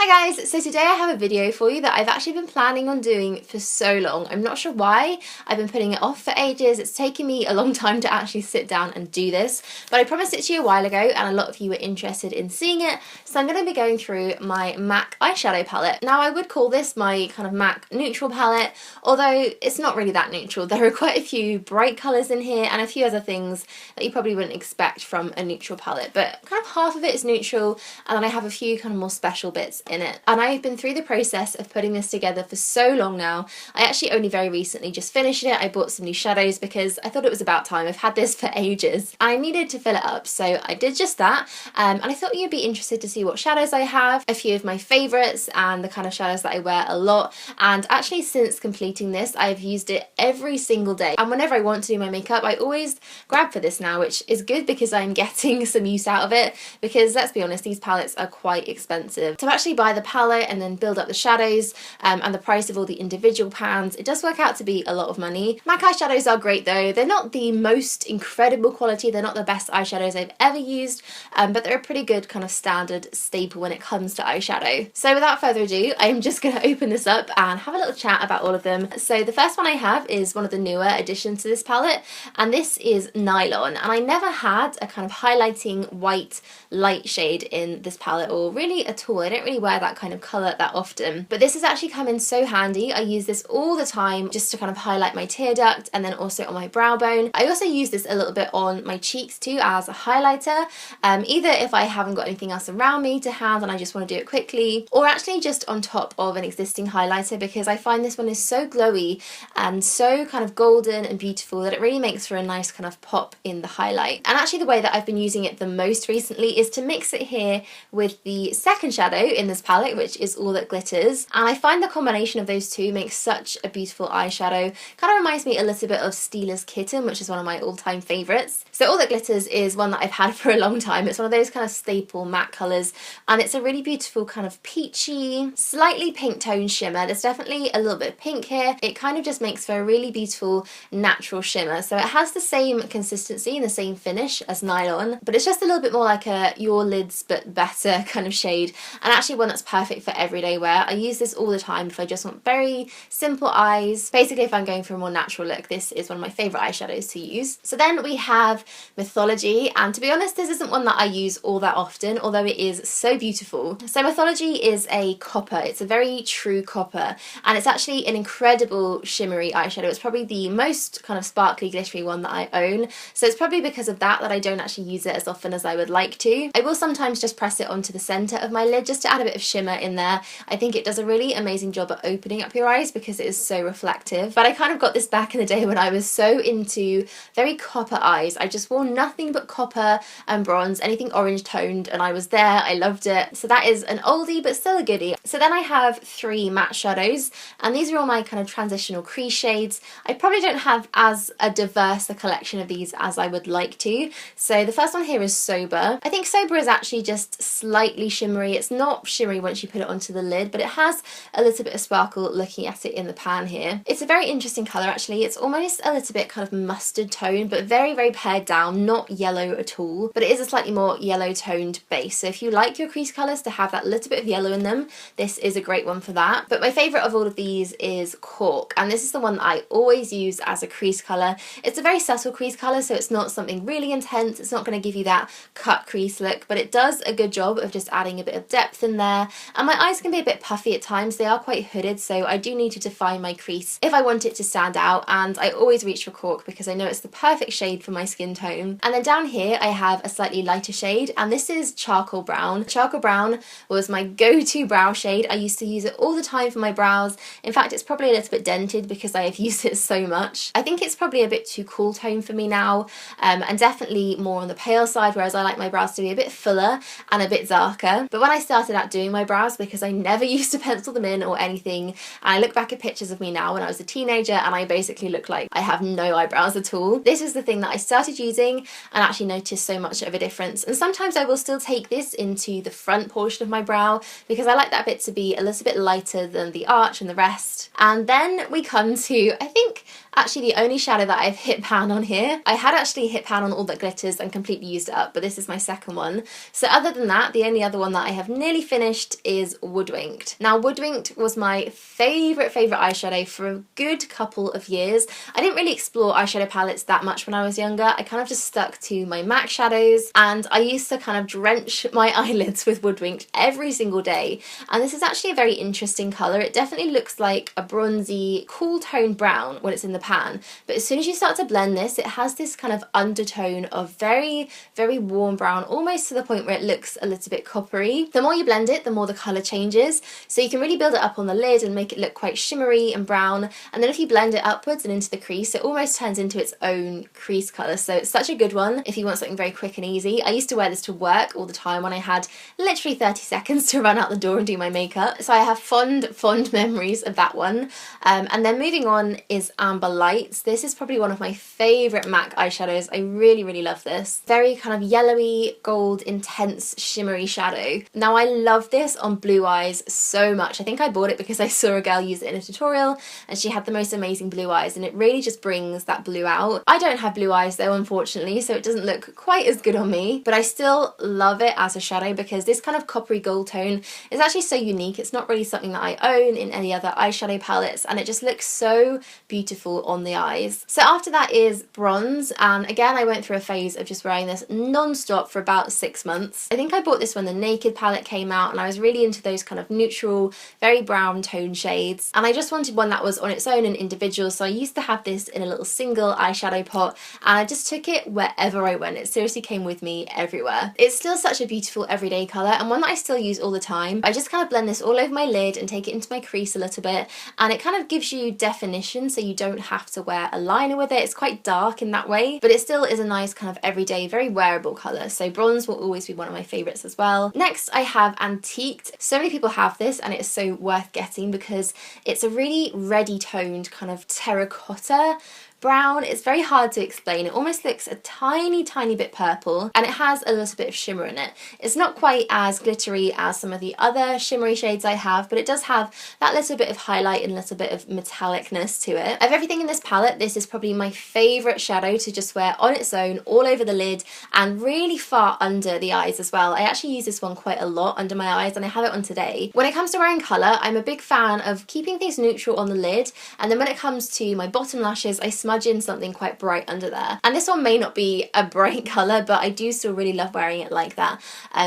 Hi guys, so today I have a video for you that I've actually been planning on doing for so long. I'm not sure why, I've been putting it off for ages. It's taken me a long time to actually sit down and do this, but I promised it to you a while ago and a lot of you were interested in seeing it, so I'm going to be going through my MAC eyeshadow palette. Now I would call this my kind of MAC neutral palette, although it's not really that neutral. There are quite a few bright colours in here and a few other things that you probably wouldn't expect from a neutral palette, but kind of half of it is neutral and then I have a few kind of more special bits in it. And I've been through the process of putting this together for so long now. I actually only very recently just finished it. I bought some new shadows because I thought it was about time. I've had this for ages. I needed to fill it up, so I did just that. And I thought you'd be interested to see what shadows I have, a few of my favourites and the kind of shadows that I wear a lot. And actually since completing this, I've used it every single day. And whenever I want to do my makeup, I always grab for this now, which is good because I'm getting some use out of it, because let's be honest, these palettes are quite expensive. To actually buy the palette and then build up the shadows and the price of all the individual pans, it does work out to be a lot of money. MAC eyeshadows are great though. They're not the most incredible quality, they're not the best eyeshadows I've ever used, but they're a pretty good kind of standard staple when it comes to eyeshadow. So without further ado, I'm just going to open this up and have a little chat about all of them. So the first one I have is one of the newer additions to this palette, and this is Nylon. And I never had a kind of highlighting white light shade in this palette, or really at all. I don't really wear that kind of colour that often, but this has actually come in so handy. I use this all the time just to kind of highlight my tear duct and then also on my brow bone. I also use this a little bit on my cheeks too as a highlighter, either if I haven't got anything else around me to hand and I just want to do it quickly, or actually just on top of an existing highlighter, because I find this one is so glowy and so kind of golden and beautiful that it really makes for a nice kind of pop in the highlight. And actually the way that I've been using it the most recently is to mix it here with the second shadow in this palette, which is All That Glitters, and I find the combination of those two makes such a beautiful eyeshadow. Kind of reminds me a little bit of Steela's Kitten, which is one of my all-time favourites. So All That Glitters is one that I've had for a long time. It's one of those kind of staple matte colours, and it's a really beautiful kind of peachy, slightly pink tone shimmer. There's definitely a little bit of pink here. It kind of just makes for a really beautiful natural shimmer. So it has the same consistency and the same finish as Nylon, but it's just a little bit more like a Your Lids but better kind of shade, and actually one that's perfect for everyday wear. I use this all the time if I just want very simple eyes. Basically, if I'm going for a more natural look, this is one of my favourite eyeshadows to use. So then we have Mythology, and to be honest, this isn't one that I use all that often, although it is so beautiful. So Mythology is a copper. It's a very true copper, and it's actually an incredible shimmery eyeshadow. It's probably the most kind of sparkly, glittery one that I own, so it's probably because of that I don't actually use it as often as I would like to. I will sometimes just press it onto the centre of my lid just to add a bit of shimmer in there. I think it does a really amazing job at opening up your eyes because it is so reflective. But I kind of got this back in the day when I was so into very copper eyes. I just wore nothing but copper and bronze, anything orange toned, and I was there. I loved it. So that is an oldie but still a goodie. So then I have three matte shadows, and these are all my kind of transitional crease shades. I probably don't have as a diverse a collection of these as I would like to. So the first one here is Soba. I think Soba is actually just slightly shimmery. It's not shimmery once you put it onto the lid, but it has a little bit of sparkle looking at it in the pan here. It's a very interesting colour actually. It's almost a little bit kind of mustard tone, but very, very pared down, not yellow at all, but it is a slightly more yellow toned base. So if you like your crease colours to have that little bit of yellow in them, this is a great one for that. But my favourite of all of these is Cork, and this is the one that I always use as a crease colour. It's a very subtle crease colour, so it's not something really intense. It's not going to give you that cut crease look, but it does a good job of just adding a bit of depth in there. And my eyes can be a bit puffy at times. They are quite hooded, so I do need to define my crease if I want it to stand out, and I always reach for Cork because I know it's the perfect shade for my skin tone. And then down here I have a slightly lighter shade, and this is Charcoal Brown. Charcoal Brown was my go-to brow shade. I used to use it all the time for my brows. In fact, it's probably a little bit dented because I have used it so much. I think it's probably a bit too cool tone for me now, and definitely more on the pale side, whereas I like my brows to be a bit fuller and a bit darker. But when I started out doing my brows, because I never used to pencil them in or anything, and I look back at pictures of me now when I was a teenager and I basically look like I have no eyebrows at all. This is the thing that I started using and actually noticed so much of a difference. And sometimes I will still take this into the front portion of my brow because I like that bit to be a little bit lighter than the arch and the rest. And then we come to, I think, actually the only shadow that I've hit pan on here. I had actually hit pan on all that glitters and completely used it up, but this is my second one. So other than that, the only other one that I have nearly finished is Woodwinked. Now Woodwinked was my favourite eyeshadow for a good couple of years. I didn't really explore eyeshadow palettes that much when I was younger. I kind of just stuck to my MAC shadows, and I used to kind of drench my eyelids with Woodwinked every single day. And this is actually a very interesting colour. It definitely looks like a bronzy, cool tone brown when it's in the pan, but as soon as you start to blend this, it has this kind of undertone of very, very warm brown, almost to the point where it looks a little bit coppery. The more you blend it, the more the colour changes, so you can really build it up on the lid and make it look quite shimmery and brown, and then if you blend it upwards and into the crease, it almost turns into its own crease colour. So it's such a good one if you want something very quick and easy. I used to wear this to work all the time when I had literally 30 seconds to run out the door and do my makeup, so I have fond memories of that one. And then moving on is Amber Lights. This is probably one of my favourite MAC eyeshadows. I really love this. Very kind of yellowy, gold, intense, shimmery shadow. Now I love this on blue eyes so much. I think I bought it because I saw a girl use it in a tutorial and she had the most amazing blue eyes, and it really just brings that blue out. I don't have blue eyes though, unfortunately, so it doesn't look quite as good on me, but I still love it as a shadow because this kind of coppery gold tone is actually so unique. It's not really something that I own in any other eyeshadow palettes, and it just looks so beautiful on the eyes. So after that is Bronze, and again I went through a phase of just wearing this non-stop for about 6 months. I think I bought this when the Naked palette came out, and I was really into those kind of neutral, very brown tone shades, and I just wanted one that was on its own and individual, so I used to have this in a little single eyeshadow pot, and I just took it wherever I went. It seriously came with me everywhere. It's still such a beautiful everyday colour, and one that I still use all the time. I just kind of blend this all over my lid and take it into my crease a little bit, and it kind of gives you definition so you don't have to wear a liner with it. It's quite dark in that way, but it still is a nice kind of everyday, very wearable colour. So Bronze will always be one of my favourites as well. Next I have Antiqued. So many people have this and it's so worth getting because it's a really ready toned kind of terracotta brown. It's very hard to explain. It almost looks a tiny bit purple, and it has a little bit of shimmer in it. It's not quite as glittery as some of the other shimmery shades I have, but it does have that little bit of highlight and a little bit of metallicness to it. Of everything in this palette, this is probably my favourite shadow to just wear on its own, all over the lid and really far under the eyes as well. I actually use this one quite a lot under my eyes, and I have it on today. When it comes to wearing colour, I'm a big fan of keeping things neutral on the lid, and then when it comes to my bottom lashes, I smudge in something quite bright under there. And this one may not be a bright colour, but I do still really love wearing it like that.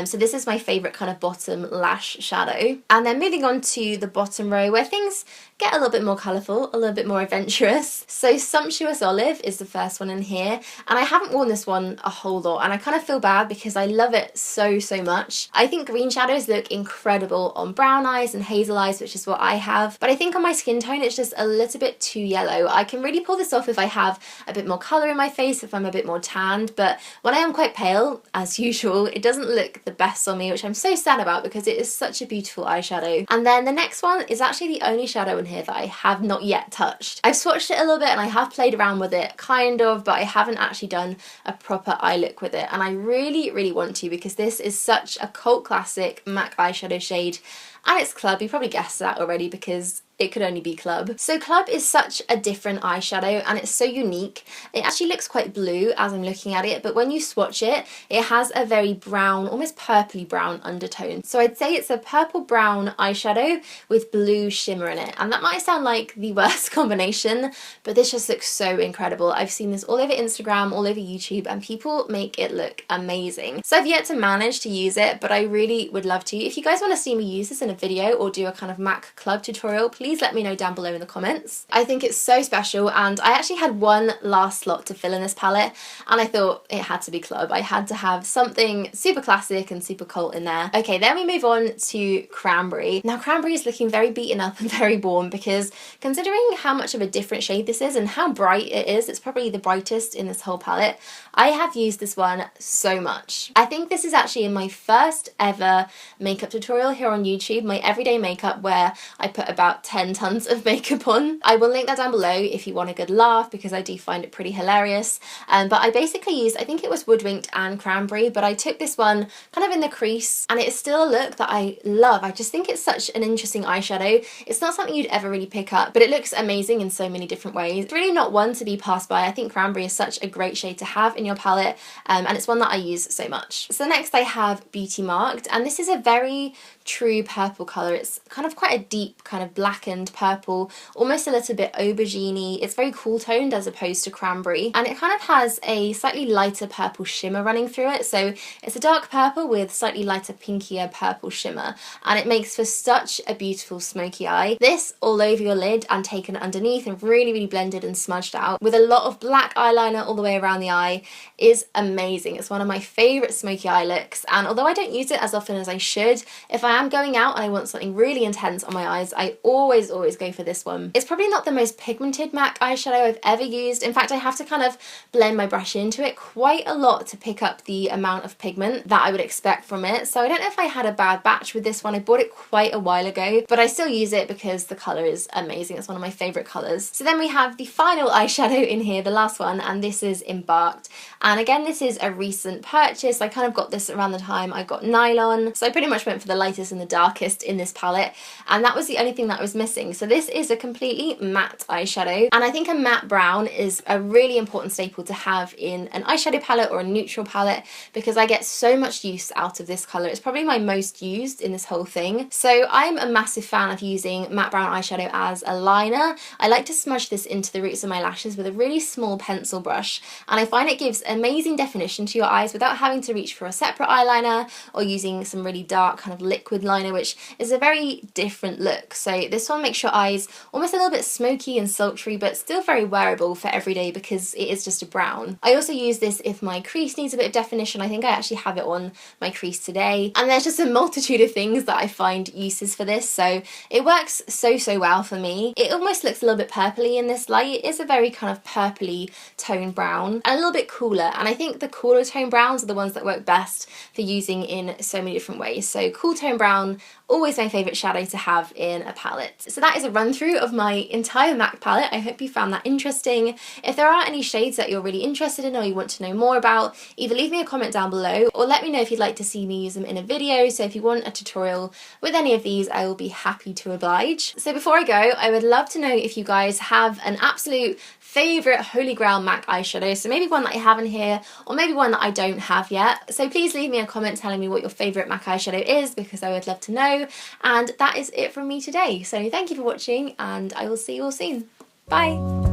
So this is my favourite kind of bottom lash shadow. And then moving on to the bottom row where things get a little bit more colourful, a little bit more adventurous. So Sumptous Olive is the first one in here, and I haven't worn this one a whole lot, and I kind of feel bad because I love it so much. I think green shadows look incredible on brown eyes and hazel eyes, which is what I have, but I think on my skin tone it's just a little bit too yellow. I can really pull this off if I have a bit more colour in my face, if I'm a bit more tanned, but when I am quite pale, as usual, it doesn't look the best on me, which I'm so sad about because it is such a beautiful eyeshadow. And then the next one is actually the only shadow in here that I have not yet touched. I've swatched it a little bit and I have played around with it, kind of, but I haven't actually done a proper eye look with it, and I really want to because this is such a cult classic MAC eyeshadow shade, and it's Club. You probably guessed that already because it could only be Club. So Club is such a different eyeshadow and it's so unique. It actually looks quite blue as I'm looking at it, but when you swatch it, it has a very brown, almost purpley brown undertone. So I'd say it's a purple brown eyeshadow with blue shimmer in it, and that might sound like the worst combination, but this just looks so incredible. I've seen this all over Instagram, all over YouTube, and people make it look amazing. So I've yet to manage to use it, but I really would love to. If you guys want to see me use this in a video or do a kind of MAC Club tutorial, please let me know down below in the comments. I think it's so special, and I actually had one last slot to fill in this palette and I thought it had to be Club. I had to have something super classic and super cult in there. Okay, then we move on to Cranberry. Now Cranberry is looking very beaten up and very warm because considering how much of a different shade this is and how bright it is, it's probably the brightest in this whole palette. I have used this one so much. I think this is actually in my first ever makeup tutorial here on YouTube. my everyday makeup where I put about 10 tons of makeup on. I will link that down below if you want a good laugh, because I do find it pretty hilarious. But I basically used, I think it was Woodwinked and Cranberry, but I took this one kind of in the crease, and it is still a look that I love. I just think it's such an interesting eyeshadow. It's not something you'd ever really pick up, but it looks amazing in so many different ways. It's really not one to be passed by. I think Cranberry is such a great shade to have in your palette, and it's one that I use so much. So next I have btmark, and this is a very true purple colour. It's kind of quite a deep kind of blackened purple, almost a little bit aubergine-y. It's very cool toned as opposed to Cranberry, and it kind of has a slightly lighter purple shimmer running through it. So it's a dark purple with slightly lighter pinkier purple shimmer, and it makes for such a beautiful smoky eye. This all over your lid and taken underneath and really blended and smudged out with a lot of black eyeliner all the way around the eye is amazing. It's one of my favourite smoky eye looks, and although I don't use it as often as I should, if I am going out and I want something really intense on my eyes, I always go for this one. It's probably not the most pigmented MAC eyeshadow I've ever used. In fact, I have to kind of blend my brush into it quite a lot to pick up the amount of pigment that I would expect from it. So I don't know if I had a bad batch with this one. I bought it quite a while ago, but I still use it because the colour is amazing. It's one of my favourite colours. So then we have the final eyeshadow in here, the last one, and this is Embark. And again, this is a recent purchase. I kind of got this around the time I got Nylon, so I pretty much went for the lightest and the darkest in this palette, and that was the only thing that was missing. So this is a completely matte eyeshadow, and I think a matte brown is a really important staple to have in an eyeshadow palette or a neutral palette, because I get so much use out of this colour. It's probably my most used in this whole thing. So I'm a massive fan of using matte brown eyeshadow as a liner. I like to smudge this into the roots of my lashes with a really small pencil brush, and I find it gives amazing definition to your eyes without having to reach for a separate eyeliner or using some really dark kind of liquid liner, which is a very different look. So this one makes your eyes almost a little bit smoky and sultry, but still very wearable for everyday because it is just a brown. I also use this if my crease needs a bit of definition. I think I actually have it on my crease today, and there's just a multitude of things that I find uses for this, so it works so well for me. It almost looks a little bit purpley in this light. It is a very kind of purpley tone brown and a little bit cooler, and I think the cooler tone browns are the ones that work best for using in so many different ways. So cool tone brown, always my favourite shadow to have in a palette. So that is a run through of my entire MAC palette. I hope you found that interesting. If there are any shades that you're really interested in or you want to know more about, either leave me a comment down below or let me know if you'd like to see me use them in a video. So if you want a tutorial with any of these, I will be happy to oblige. So before I go, I would love to know if you guys have an absolute favourite holy grail MAC eyeshadow, so maybe one that I have in here or maybe one that I don't have yet. So please leave me a comment telling me what your favourite MAC eyeshadow is, because I would love to know. And that is it from me today. So thank you for watching, and I will see you all soon. Bye!